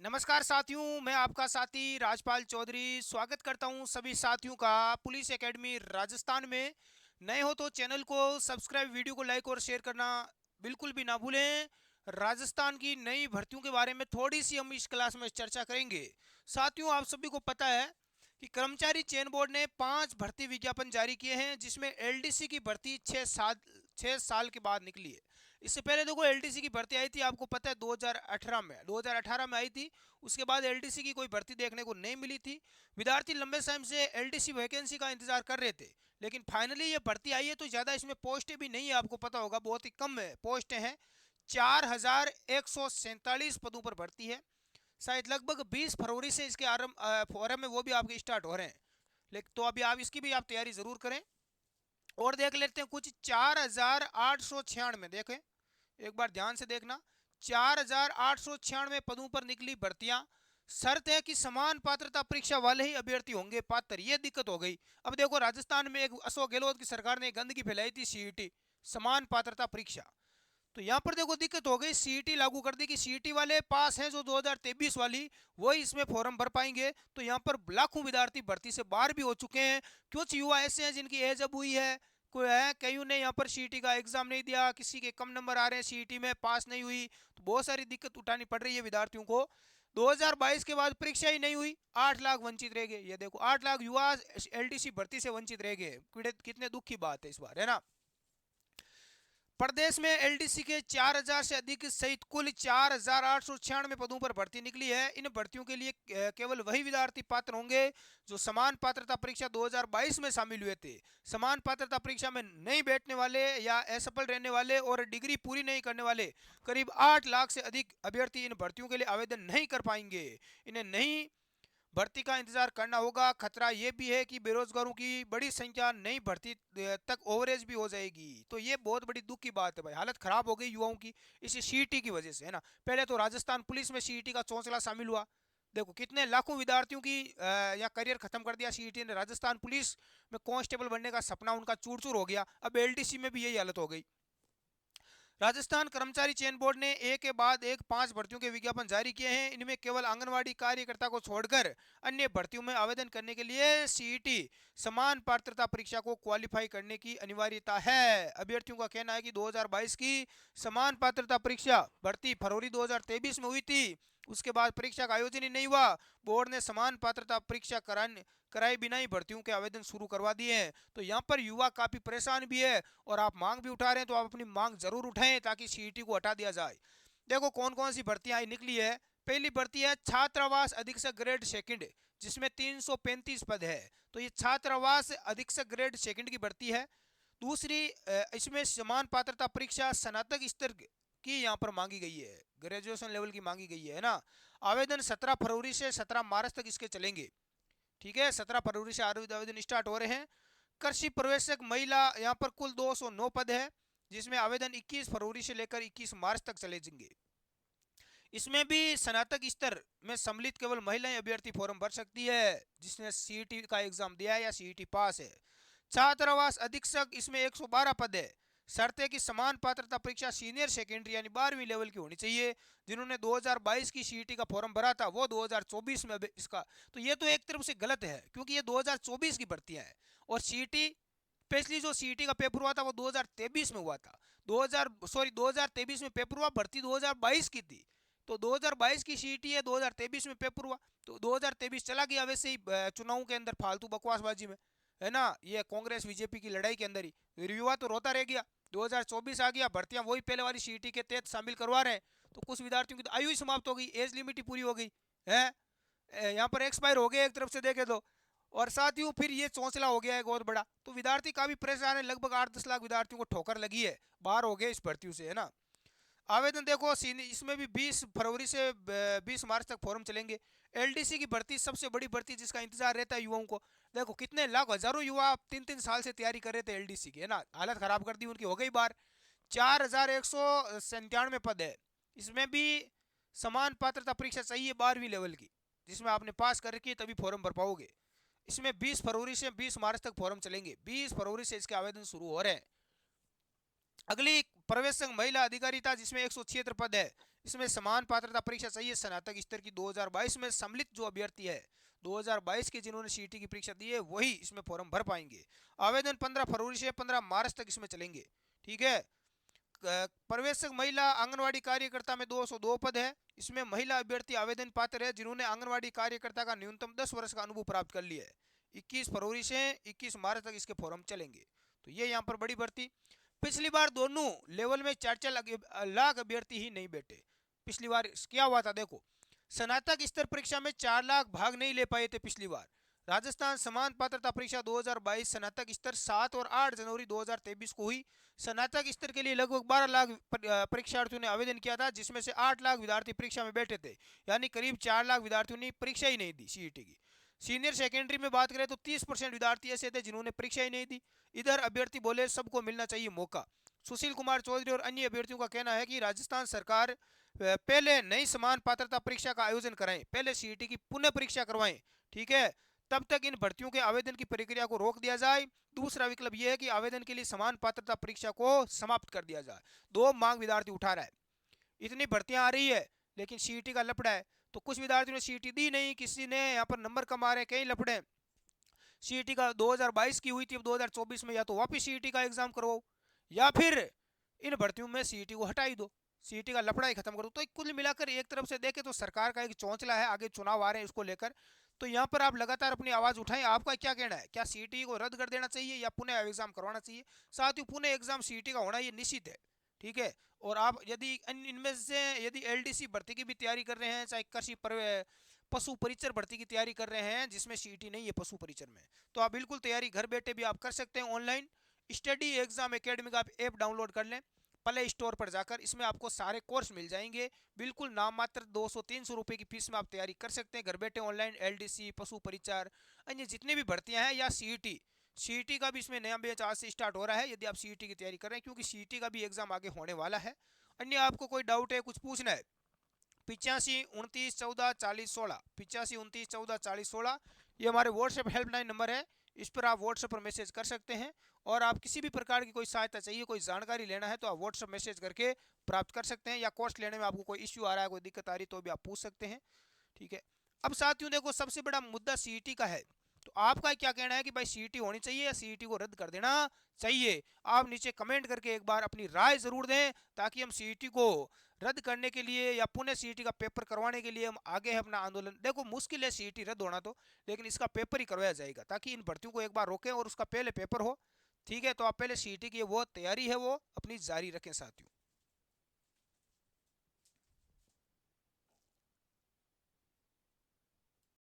नमस्कार साथियों, मैं आपका साथी राजपाल चौधरी स्वागत करता हूं सभी साथियों का पुलिस एकेडमी राजस्थान में। नए हो तो चैनल को सब्सक्राइब, वीडियो को लाइक और शेयर करना बिल्कुल भी ना भूलें। राजस्थान की नई भर्तियों के बारे में थोड़ी सी हम इस क्लास में चर्चा करेंगे। साथियों, आप सभी को पता है कि कर्मचारी चयन बोर्ड ने 5 भर्ती विज्ञापन जारी किए हैं, जिसमें एलडीसी की भर्ती 6 साल के बाद निकली है। इससे पहले देखो एलडीसी की भर्ती आई थी, आपको पता है 2018 में आई थी। उसके बाद एलडीसी की कोई भर्ती देखने को नहीं मिली थी। विद्यार्थी लंबे समय से एलडीसी वैकेंसी का इंतजार कर रहे थे, लेकिन फाइनली ये भर्ती आई है। तो ज़्यादा इसमें पोस्टें भी नहीं है, आपको पता होगा बहुत ही कम है पोस्टें हैं। 4147 पदों पर भर्ती है। शायद लगभग 20 फरवरी से इसके आरंभ फॉरम है वो भी आपके स्टार्ट हो रहे हैं। लेकिन तो अभी आप इसकी भी आप तैयारी जरूर करें। और देख लेते हैं कुछ 4896 देखें, एक बार ध्यान से देखना। 4896 पदों पर निकली भर्तियां। शर्त है कि समान पात्रता परीक्षा वाले ही अभ्यर्थी होंगे पात्र। ये दिक्कत हो गई। अब देखो राजस्थान में एक अशोक गहलोत की सरकार ने गंदगी फैलाई थी, सीईटी समान पात्रता परीक्षा। तो यहाँ पर देखो दिक्कत हो गई, सीईटी लागू कर दी कि सीईटी वाले पास हैं जो 2023 वाली, वही इसमें फॉर्म भर पाएंगे। तो यहाँ पर लाखों विद्यार्थी भर्ती से बाहर भी हो चुके हैं। कुछ युवा ऐसे हैं जिनकी एज अब हुई है, कोई है कईयों ने यहाँ पर सीईटी का एग्जाम नहीं दिया, किसी के कम नंबर आ रहे हैं, सीईटी में पास नहीं हुई। तो बहुत सारी दिक्कत उठानी पड़ रही है विद्यार्थियों को। 2022 के बाद परीक्षा ही नहीं हुई, 8 लाख वंचित रह गए। ये देखो 8 लाख युवा एलडीसी भर्ती से वंचित रह गए। कितने दुख की बात है इस बार, है ना। प्रदेश में एलडीसी के 4000 से अधिक सहित कुल 4896 पदों पर भर्ती निकली है। इन भर्तियों के लिए केवल वही विद्यार्थी पात्र होंगे जो समान पात्रता परीक्षा 2022 में शामिल हुए थे। समान पात्रता परीक्षा में नहीं बैठने वाले या असफल रहने वाले और डिग्री पूरी नहीं करने वाले करीब 8 लाख से अधिक अभ्यर्थी इन भर्तियों के लिए आवेदन नहीं कर पाएंगे। इन्हें नहीं भर्ती का इंतजार करना होगा। खतरा यह भी है कि बेरोजगारों की बड़ी संख्या नई भर्ती तक ओवरेज भी हो जाएगी। तो ये बहुत बड़ी दुख की बात है भाई, हालत खराब हो गई युवाओं की इसी सीईटी की वजह से, है ना। पहले तो राजस्थान पुलिस में सीईटी का चौंसला शामिल हुआ। देखो कितने लाखों विद्यार्थियों की या करियर खत्म कर दिया सीईटी ने। राजस्थान पुलिस में कांस्टेबल बनने का सपना उनका चूर चूर हो गया। अब एलडीसी में भी यही हालत हो गई। राजस्थान कर्मचारी चयन बोर्ड ने एक के बाद एक 5 भर्तियों के विज्ञापन जारी किए हैं। इनमें केवल आंगनवाड़ी कार्यकर्ता को छोड़कर अन्य भर्तियों में आवेदन करने के लिए सीईटी समान पात्रता परीक्षा को क्वालिफाई करने की अनिवार्यता है। अभ्यर्थियों का कहना है कि 2022 की समान पात्रता परीक्षा भर्ती फरवरी 2023 में हुई थी। उसके बाद परीक्षा का आयोजन ही नहीं हुआ। बोर्ड ने समान पात्रता परीक्षा कराए बिना ही भर्तियों के आवेदन शुरू करवा दिए हैं। तो यहाँ पर युवा काफी परेशान भी है और आप मांग भी उठा रहे हैं, तो आप अपनी मांग जरूर उठाएं ताकि सीईटी को हटा दिया जाए। देखो कौन कौन सी भर्तियां निकली है। पहली भर्ती है छात्रावास अधीक्षक ग्रेड सेकंड, जिसमें 335 पद है। तो ये छात्रावास अधीक्षक ग्रेड सेकंड की भर्ती है। दूसरी इसमें समान पात्रता परीक्षा स्नातक स्तर की यहाँ पर मांगी गई है, ग्रेजुएशन लेवल की मांगी गई है ना। आवेदन 17 फरवरी से 17 मार्च तक इसके चलेंगे। ठीक है, 17 फरवरी से आवेदन स्टार्ट हो रहे हैं। कृषि प्रवेशक महिला, यहाँ पर कुल 209 पद है, जिसमें आवेदन 21 फरवरी से लेकर 21 मार्च तक चले जाएंगे। इसमें भी स्नातक स्तर में सम्मिलित केवल महिलाएं अभ्यर्थी फॉर्म भर सकती है जिसने सीईटी का एग्जाम दिया है या सीईटी पास है। छात्रावास अधीक्षक, इसमें 112 पद है। शर्त है कि समान पात्रता परीक्षा सीनियर सेकेंडरी यानी 12वीं लेवल की होनी चाहिए। जिन्होंने 2022 की सीईटी का फॉर्म भरा था वो 2024 में इसका, तो ये तो एक तरफ से गलत है क्योंकि ये 2024 की भर्तियां हैं। और सीईटी स्पेशली जो सीईटी का पेपर हुआ था वो 2023 में हुआ था। 2023 में पेपर हुआ, भर्ती 2022 की थी। तो 2022 की सीईटी है, 2023 में पेपर हुआ, तो 2023 चला गया वैसे ही चुनावों के अंदर फालतू बकवासबाजी में, है ना। ये कांग्रेस बीजेपी की लड़ाई के अंदर ही युवा तो रोता रह गया। 2024 आ गया, भर्तियां वही पहले वाली सीईटी के तहत शामिल करवा रहे हैं। तो कुछ विद्यार्थियों की तो आयु ही समाप्त हो गई, एज लिमिट ही पूरी हो गई है, यहाँ पर एक्सपायर हो गए एक तरफ से देखे तो। और साथियों फिर ये चौंसला हो गया है बहुत बड़ा। तो विद्यार्थी काफी परेशान है, लगभग 8-10 लाख विद्यार्थियों को ठोकर लगी है, बाहर हो गए इस भर्तियों से, है ना। आवेदन देखो इसमें भी 20 फरवरी से 20 मार्च तक फॉर्म चलेंगे। एलडीसी की भर्ती सबसे बड़ी भर्ती जिसका इंतजार रहता है युवाओं को। देखो कितने लाख हजारों युवा 3-3 साल से तैयारी कर रहे थे एलडीसी की, है ना। हालत खराब कर दी उनकी, हो गई बार। 4197 पद है। इसमें भी समान पात्रता परीक्षा चाहिए 12वीं लेवल की, जिसमें आपने पास कर रखी है तभी फॉर्म भर पाओगे। इसमें 20 फरवरी से 20 मार्च तक फॉर्म चलेंगे। 20 फरवरी से इसके आवेदन शुरू हो रहे हैं। अगली प्रवेशक महिला अधिकारिता जिसमें 176 पद है, इसमें समान पात्रता परीक्षा चाहिए स्नातक स्तर की 2022 में सम्मिलित जो अभ्यर्थी है 2022 के जिन्होंने सीईटी की परीक्षा दी है वही इसमें फॉर्म भर पाएंगे। आवेदन 15 फरवरी से 15 मार्च तक इसमें चलेंगे। ठीक है। प्रवेशक महिला आंगनवाड़ी कार्यकर्ता में 202 पद है, इसमें महिला अभ्यर्थी आवेदन पात्र है जिन्होंने आंगनवाड़ी कार्यकर्ता का न्यूनतम 10 वर्ष का अनुभव प्राप्त कर लिया है। 21 फरवरी से 21 मार्च तक इसके फॉर्म चलेंगे। तो ये यहाँ पर बड़ी भर्ती। पिछली बार दोनों लेवल में 4-4 लाख अभ्यर्थी ही नहीं बैठे। पिछली बार क्या हुआ था देखो, स्नातक स्तर परीक्षा में 4 लाख भाग नहीं ले पाए थे पिछली बार। राजस्थान समान पात्रता परीक्षा 2022 स्नातक स्तर 7 और 8 जनवरी 2023 को हुई। स्नातक स्तर के लिए लगभग 12 लाख परीक्षार्थियों ने आवेदन किया था, जिसमें से 8 लाख विद्यार्थी परीक्षा में बैठे थे, यानी करीब 4 लाख विद्यार्थियों ने परीक्षा ही नहीं दी सीईटी की। सीनियर सेकेंडरी में बात करें तो 30% विद्यार्थी ऐसे थे जिन्होंने परीक्षा ही नहीं दी। इधर अभ्यर्थी बोले सबको मिलना चाहिए मौका। सुशील कुमार चौधरी और अन्य अभ्यर्थियों का कहना है कि राजस्थान सरकार पहले नई समान पात्रता परीक्षा का आयोजन कराएं, पहले सीईटी की पुनः परीक्षा करवाएं। ठीक है, तब तक इन भर्तियों के आवेदन की प्रक्रिया को रोक दिया जाए। दूसरा विकल्प यह है कि आवेदन के लिए समान पात्रता परीक्षा को समाप्त कर दिया जाए। दो मांग विद्यार्थी उठा रहा है। इतनी भर्तियां आ रही है लेकिन सीईटी का लफड़ा है, तो कुछ विद्यार्थियों ने सीईटी दी नहीं, किसी ने यहाँ पर नंबर कम आ रहे, कई लफड़े। सीईटी का 2022 की हुई थी, अब 2024 में या तो वापिस सीईटी का एग्जाम करवाओ या फिर इन भर्तियों में सीईटी को हटा ही दो, सीईटी का लफड़ा ही खत्म करो। तो कुल मिलाकर एक तरफ से देखे तो सरकार का एक चौंचला है, आगे चुनाव आ रहे हैं इसको लेकर। तो यहाँ पर आप लगातार अपनी आवाज उठाएं, आपका क्या कहना है, क्या सीईटी को रद्द कर देना चाहिए या पुनः एग्जाम करवाना चाहिए। साथ ही पुनः एग्जाम सीईटी का होना ये निश्चित है। ठीक है, और आप यदि इनमें से यदि एलडीसी भर्ती की भी तैयारी कर रहे हैं, चाहे कृषि पशु परिचर भर्ती की तैयारी कर रहे हैं जिसमें सीईटी नहीं है पशु परिचर में, तो आप बिल्कुल तैयारी घर बैठे भी आप कर सकते हैं। ऑनलाइन स्टडी एग्जाम एकेडमी का आप ऐप डाउनलोड कर लें प्ले स्टोर पर जाकर, इसमें आपको सारे कोर्स मिल जाएंगे। बिल्कुल नाम मात्र 200-300 रुपए की फीस में आप तैयारी कर सकते हैं घर बैठे ऑनलाइन। एलडीसी, पशु परिचार, अन्य जितनी भी भर्तियां हैं, या सीईटी, सीईटी का भी इसमें नया बैच आज से स्टार्ट हो रहा है यदि आप सीईटी की तैयारी कर रहे हैं, क्योंकि सीईटी का भी एग्जाम आगे होने वाला है। अन्य आपको कोई डाउट है, कुछ पूछना है, 85 29 14 40 16, 85 29 14 40 16 ये हमारे व्हाट्सएप हेल्पलाइन नंबर है। इस पर आप व्हाट्सएप पर मैसेज कर सकते हैं, और आप किसी भी प्रकार की कोई सहायता चाहिए, कोई जानकारी लेना है तो आप व्हाट्सएप मैसेज करके प्राप्त कर सकते हैं, या कोर्स लेने में आपको कोई इश्यू आ रहा है, कोई दिक्कत आ रही तो भी आप पूछ सकते हैं। ठीक है, अब साथियों देखो सबसे बड़ा मुद्दा सीईटी का है, तो आपका क्या कहना है कि भाई सीईटी होनी चाहिए या सीईटी को रद्द कर देना चाहिए। आप नीचे कमेंट करके एक बार अपनी राय जरूर दें, ताकि हम सीईटी को रद्द करने के लिए या पुनः सीईटी का पेपर करवाने के लिए हम आगे है अपना आंदोलन। देखो मुश्किल है सीईटी रद्द होना तो, लेकिन इसका पेपर ही करवाया जाएगा ताकि इन भर्तियों को एक बार रोकें और उसका पहले पेपर हो। ठीक है, तो आप पहले सीईटी की वो तैयारी है वो अपनी जारी रखें साथियों।